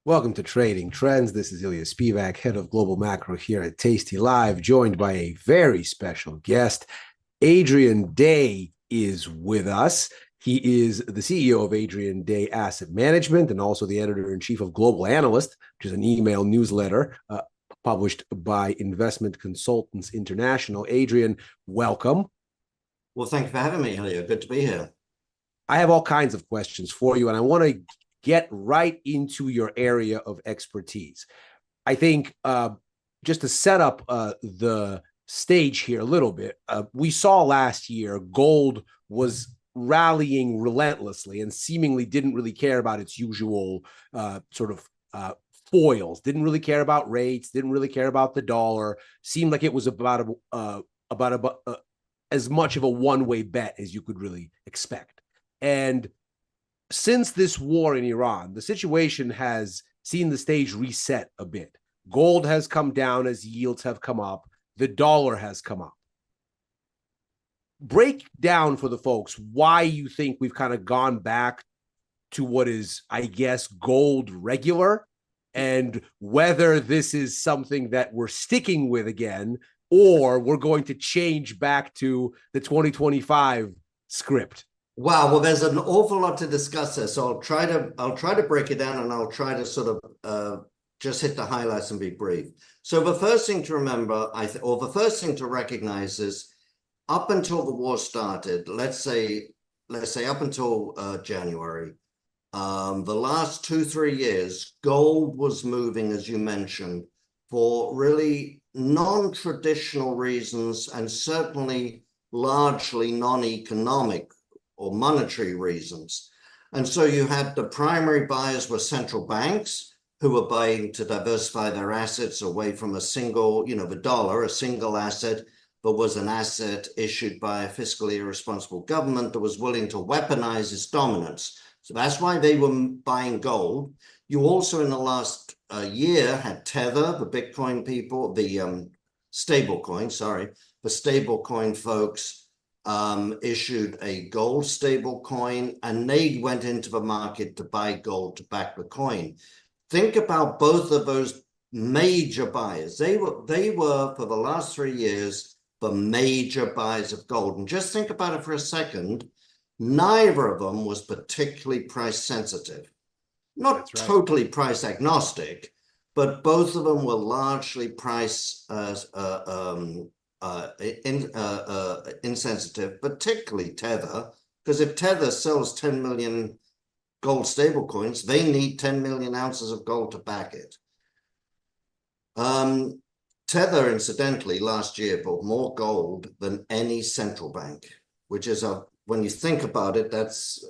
Welcome to Trading Trends. This is Ilya Spivak, head of global macro here at tastylive, joined by a very special guest. Adrian Day is with us. He is the CEO of Adrian Day Asset Management and also the editor-in-chief of Global Analyst, which is an email newsletter published by Investment Consultants International. Adrian, welcome. Well, thank you for having me, Ilya. Good to be here. I have all kinds of questions for you, and I want to get right into your area of expertise. I think just to set up the stage here a little bit, we saw last year gold was rallying relentlessly and seemingly didn't really care about its usual foils, didn't really care about rates, didn't really care about the dollar, seemed like it was about as much of a one-way bet as you could really expect. And since this war in Iran, the situation has seen the stage reset a bit. Gold has come down as yields have come up. The dollar has come up. Break down for the folks why you think we've kind of gone back to what is, I guess, gold regular, and whether this is something that we're sticking with again, or we're going to change back to the 2025 script. Wow, well, there's an awful lot to discuss there, so I'll try to break it down, and I'll try to sort of just hit the highlights and be brief. So the first thing to remember, or the first thing to recognize is, up until the war started, let's say up until January, the last 2-3 years, gold was moving, as you mentioned, for really non-traditional reasons, and certainly largely non-economic or monetary reasons. And so you had the primary buyers were central banks who were buying to diversify their assets away from a single, the dollar, a single asset, but was an asset issued by a fiscally irresponsible government that was willing to weaponize its dominance. So that's why they were buying gold. You also in the last year had Tether, the Bitcoin people, the stablecoin folks, issued a gold stable coin, and they went into the market to buy gold to back the coin. Think about both of those major buyers. They were for the last 3 years the major buyers of gold. And just think about it for a second. Neither of them was particularly price sensitive. Not totally price agnostic, but both of them were largely price insensitive, particularly Tether, because if Tether sells 10 million gold stable coins, they need 10 million ounces of gold to back it. Tether, incidentally, last year bought more gold than any central bank, which is, when you think about it, that's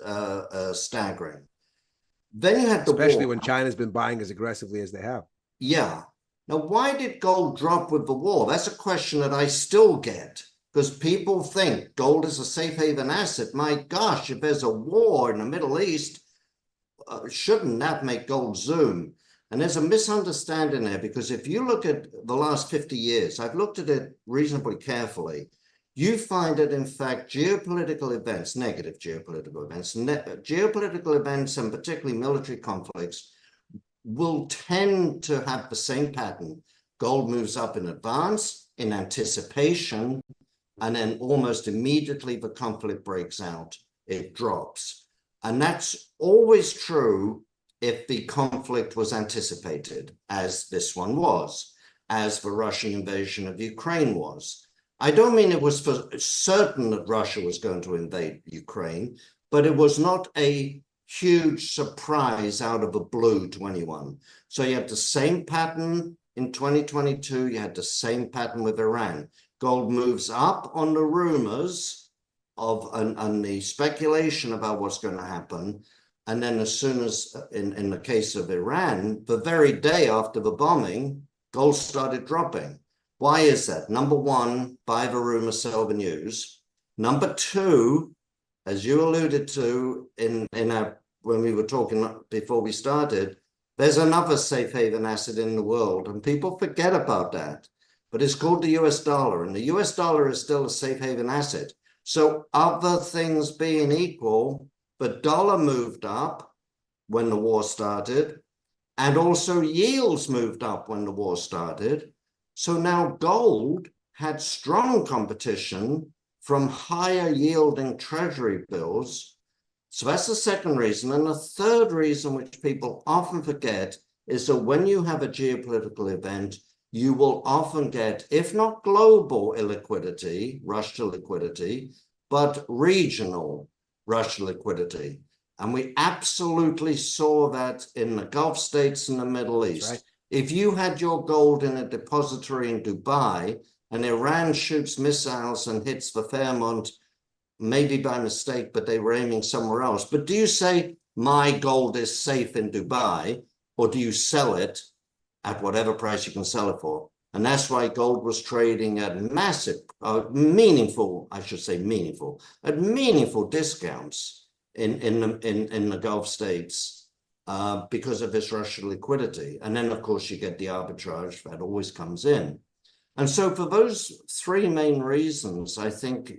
staggering. Then you had the especially war. When China's been buying as aggressively as they have. Yeah. Now, why did gold drop with the war? That's a question that I still get, because people think gold is a safe haven asset. My gosh, if there's a war in the Middle East, shouldn't that make gold zoom? And there's a misunderstanding there, because if you look at the last 50 years, I've looked at it reasonably carefully, you find that, in fact, geopolitical events, negative geopolitical events, and particularly military conflicts, will tend to have the same pattern. Gold moves up in advance, in anticipation, and then almost immediately the conflict breaks out, it drops. And that's always true if the conflict was anticipated, as this one was, as the Russian invasion of Ukraine was. I don't mean it was for certain that Russia was going to invade Ukraine, but it was not a huge surprise out of the blue to anyone. So you had the same pattern in 2022. You had the same pattern with Iran. Gold moves up on the rumors of and the speculation about what's going to happen. And then as soon as, in the case of Iran, the very day after the bombing, gold started dropping. Why is that? Number one, buy the rumor, sell the news. Number two, as you alluded to when we were talking before we started, there's another safe haven asset in the world, and people forget about that. But it's called the US dollar, and the US dollar is still a safe haven asset. So other things being equal, the dollar moved up when the war started. And also yields moved up when the war started. So now gold had strong competition from higher yielding treasury bills. So that's the second reason. And the third reason, which people often forget, is that when you have a geopolitical event, you will often get, if not global illiquidity, rush to liquidity, but regional rush to liquidity. And we absolutely saw that in the Gulf states and the Middle East. Right. If you had your gold in a depository in Dubai and Iran shoots missiles and hits the Fairmont, maybe by mistake, but they were aiming somewhere else. But do you say, my gold is safe in Dubai, or do you sell it at whatever price you can sell it for? And that's why gold was trading at massive, meaningful discounts in the Gulf states because of this rush to liquidity. And then, of course, you get the arbitrage that always comes in. And so for those three main reasons, I think,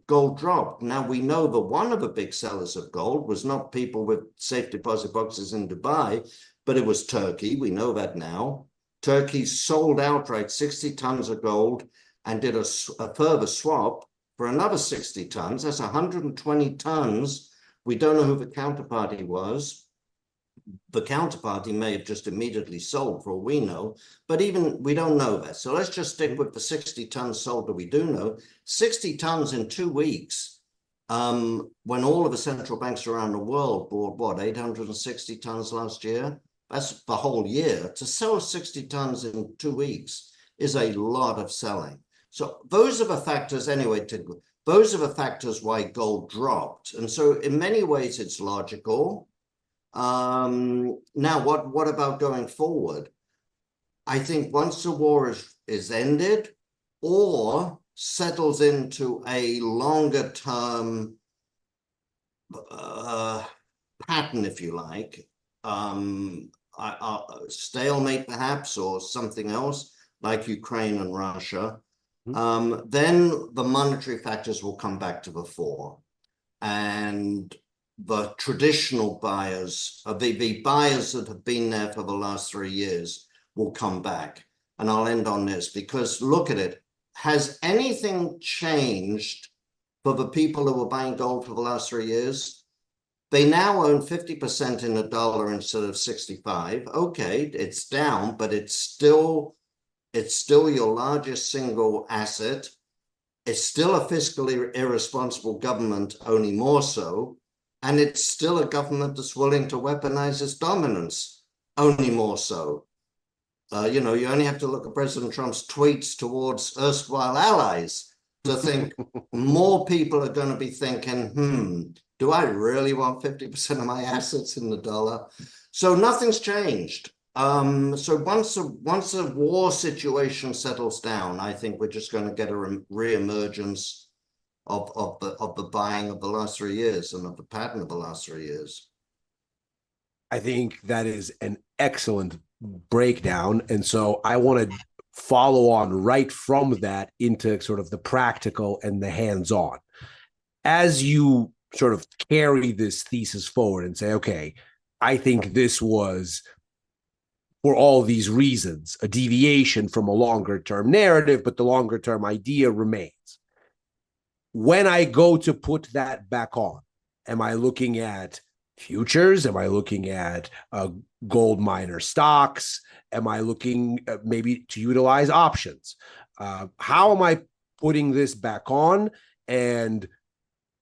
gold dropped. Now, we know that one of the big sellers of gold was not people with safe deposit boxes in Dubai, but it was Turkey. We know that now. Turkey sold outright 60 tons of gold and did a further swap for another 60 tons. That's 120 tons. We don't know who the counterparty was. The counterparty may have just immediately sold, for all we know, but even we don't know that. So let's just stick with the 60 tons sold that we do know. 60 tons in 2 weeks, when all of the central banks around the world bought, what, 860 tons last year? That's the whole year. To sell 60 tons in 2 weeks is a lot of selling. So those are the factors, anyway, those are the factors why gold dropped. And so in many ways, it's logical. Now, what about going forward? I think once the war is ended or settles into a longer term pattern, if you like, stalemate perhaps, or something else like Ukraine and Russia, then the monetary factors will come back to the fore. And the traditional buyers, the buyers that have been there for the last 3 years will come back. And I'll end on this, because look at it. Has anything changed for the people who were buying gold for the last 3 years? They now own 50% in the dollar instead of 65. Okay, it's down, but it's still your largest single asset. It's still a fiscally irresponsible government, only more so. And it's still a government that's willing to weaponize its dominance, only more so. You only have to look at President Trump's tweets towards erstwhile allies to think more people are going to be thinking, do I really want 50% of my assets in the dollar? So nothing's changed. So once a war situation settles down, I think we're just going to get a reemergence of the buying of the last 3 years and of the pattern of the last 3 years. I think that is an excellent breakdown. And so I want to follow on right from that into sort of the practical and the hands-on. As you sort of carry this thesis forward and say, okay, I think this was, for all these reasons, a deviation from a longer-term narrative, but the longer-term idea remains. When I go to put that back on, am I looking at futures? Am I looking at gold miner stocks? Am I looking maybe to utilize options? How am I putting this back on? And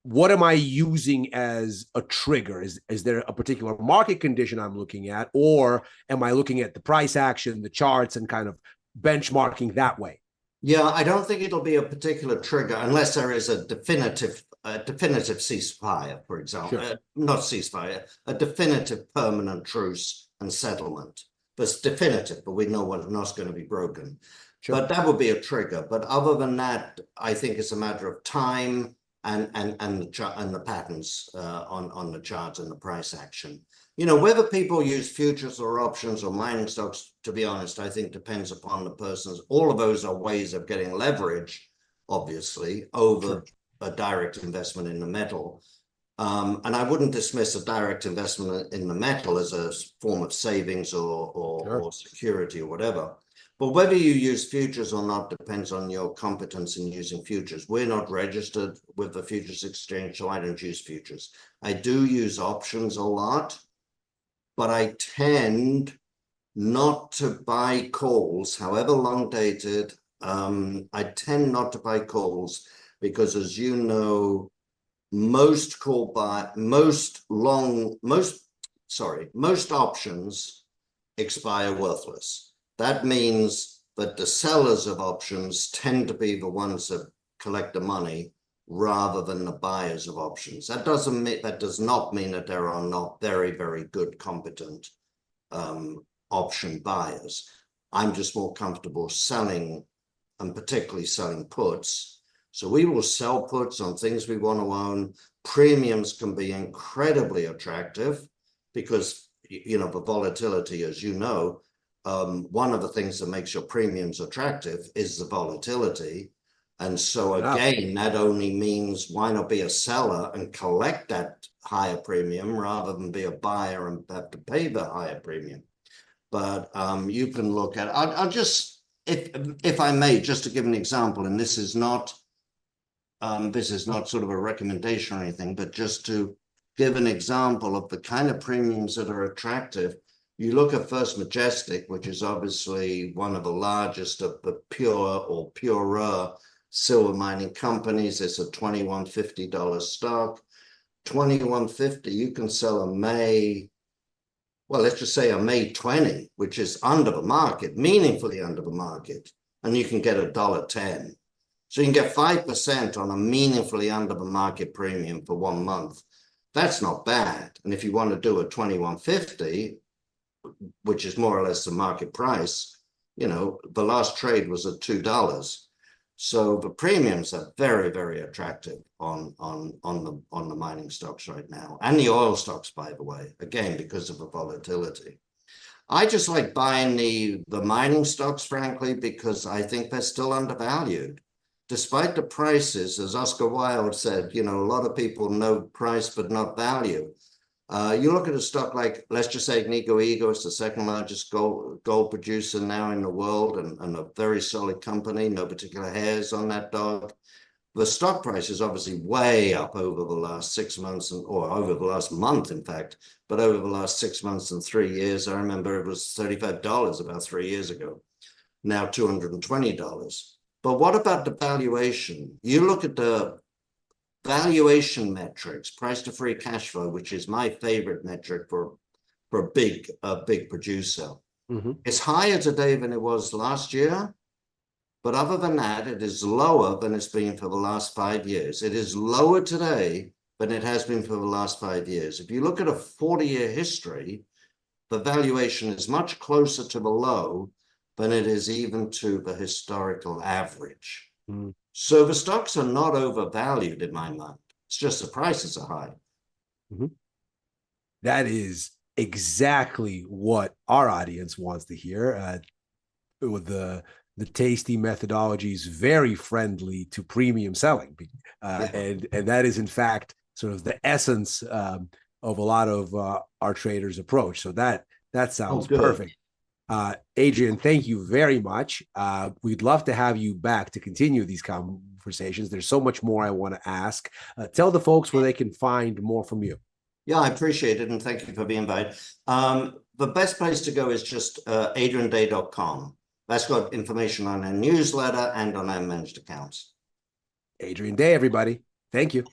what am I using as a trigger? Is there a particular market condition I'm looking at? Or am I looking at the price action, the charts, and kind of benchmarking that way? Yeah, I don't think it'll be a particular trigger unless there is a definitive ceasefire, for example. Sure. Not ceasefire, a definitive permanent truce and settlement. But it's definitive, but we know what's going to be broken. Sure. But that would be a trigger. But other than that, I think it's a matter of time and the patterns on the charts and the price action. Whether people use futures or options or mining stocks, to be honest, I think depends upon the person's. All of those are ways of getting leverage, obviously, over a direct investment in the metal. And I wouldn't dismiss a direct investment in the metal as a form of savings or security or whatever. But whether you use futures or not depends on your competence in using futures. We're not registered with the futures exchange, so I don't use futures. I do use options a lot, but I tend not to buy calls, however long dated. I tend not to buy calls because, as you know, most options expire worthless. That means that the sellers of options tend to be the ones that collect the money rather than the buyers of options. That does not mean that there are not very, very good, competent option buyers. I'm just more comfortable selling, and particularly selling puts. So we will sell puts on things we want to own. Premiums can be incredibly attractive because, you know, the volatility, as you know, one of the things that makes your premiums attractive is the volatility. And so again, that only means why not be a seller and collect that higher premium rather than be a buyer and have to pay the higher premium. But you can look at, I'll just, if I may, just to give an example, and this is not sort of a recommendation or anything, but just to give an example of the kind of premiums that are attractive. You look at first Majestic, which is obviously one of the largest of the pure or purer silver mining companies. It's a $21.50 stock. $21.50, you can sell a May, well, let's just say a May 20, which is under the market, meaningfully under the market, and you can get $1.10. So you can get 5% on a meaningfully under the market premium for 1 month. That's not bad. And if you want to do a $21.50, which is more or less the market price, you know, the last trade was at $2. So the premiums are very, very attractive on the mining stocks right now, and the oil stocks, by the way, again, because of the volatility. I just like buying the mining stocks, frankly, because I think they're still undervalued. Despite the prices, as Oscar Wilde said, you know, a lot of people know price but not value. You look at a stock like, let's just say Agnico Eagle, it's the second largest gold producer now in the world, and a very solid company, no particular hairs on that dog. The stock price is obviously way up over the last 6 months, or over the last month, in fact, but over the last 6 months and 3 years. I remember it was $35 about 3 years ago, now $220. But what about the valuation? You look at the valuation metrics, price to free cash flow, which is my favorite metric for a big producer. Mm-hmm. It's higher today than it was last year, but other than that, it is lower than it's been for the last 5 years. It is lower today than it has been for the last 5 years. If you look at a 40-year history, the valuation is much closer to the low than it is even to the historical average. Mm. So the stocks are not overvalued in my mind. It's just the prices are high. Mm-hmm. That is exactly what our audience wants to hear. With the Tasty methodology is very friendly to premium selling, and that is in fact sort of the essence of a lot of our traders' approach. So that sounds perfect. Adrian, thank you very much. We'd love to have you back to continue these conversations. There's so much more I want to ask. Tell the folks where they can find more from you. Yeah, I appreciate it, and thank you for the invite. The best place to go is just adrianday.com. That's got information on our newsletter and on our managed accounts. Adrian Day, everybody. Thank you.